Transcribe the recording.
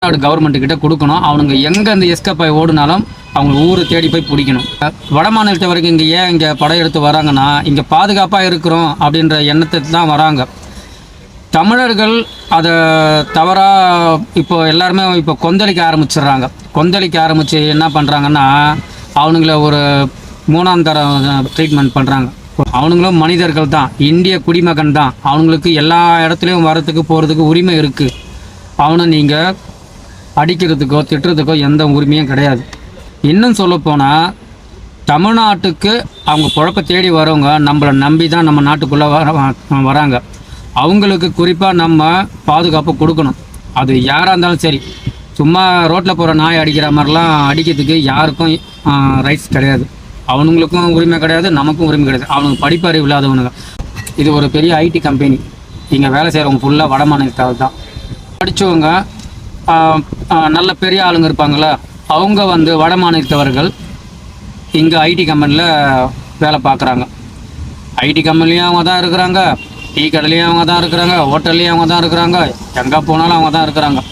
கவர்மெண்ட்டுக்கிட்ட கொடுக்கணும். அவனுங்க எங்கே இந்த எஸ்கேப் ஆகி ஓடுனாலும் அவங்க ஊரை தேடி போய் பிடிக்கணும். வட மாநிலத்தை வரைக்கும் இங்கே படையெடுத்து வராங்கன்னா இங்கே பாதுகாப்பாக இருக்கிறோம் அப்படின்ற எண்ணத்தை தான் வராங்க. தமிழர்கள் அதை தவறாக இப்போ எல்லாருமே இப்போ கொந்தளிக்க ஆரம்பிச்சிடுறாங்க. கொந்தளிக்க ஆரம்பித்து என்ன பண்ணுறாங்கன்னா அவனுங்கள ஒரு மூணாம் தரம் ட்ரீட்மெண்ட் பண்ணுறாங்க. அவனுங்களும் மனிதர்கள் தான், இந்திய குடிமகன் தான். அவங்களுக்கு எல்லா இடத்துலையும் வரத்துக்கு போகிறதுக்கு உரிமை இருக்குது. அவனை நீங்கள் அடிக்கிறதுக்கோ திட்டுறதுக்கோ எந்த உரிமையும் கிடையாது. இன்னும் சொல்லப்போனால் தமிழ்நாட்டுக்கு அவங்க பொழப்ப தேடி வரவங்க நம்மளை நம்பி தான் நம்ம நாட்டுக்குள்ளே வராங்க. அவங்களுக்கு குறிப்பாக நம்ம பாதுகாப்பு கொடுக்கணும். அது யாராக இருந்தாலும் சரி. சும்மா ரோட்டில் போகிற நாய் அடிக்கிற மாதிரிலாம் அடிக்கிறதுக்கு யாருக்கும் ரைட்ஸ் கிடையாது. அவனுங்களுக்கும் உரிமை கிடையாது, நமக்கும் உரிமை கிடையாது. அவனுக்கு படிப்பறிவு இல்லாதவனுங்க. இது ஒரு பெரிய ஐடி கம்பெனி. இங்கே வேலை செய்கிறவங்க ஃபுல்லாக வட மாநிலத்தால் தான். படித்தவங்க நல்ல பெரிய ஆளுங்க இருப்பாங்களே, அவங்க வட மாநிலத்தவர்கள் இங்கே ஐடி கம்பெனியில் வேலை பார்க்குறாங்க. ஐடி கம்பெனிலையும் அவங்க தான் இருக்கிறாங்க, டீ கடையிலையும் அவங்க தான் இருக்கிறாங்க, ஹோட்டல்லையும் அவங்க தான் இருக்கிறாங்க, எங்கே போனாலும் அவங்க தான் இருக்கிறாங்க.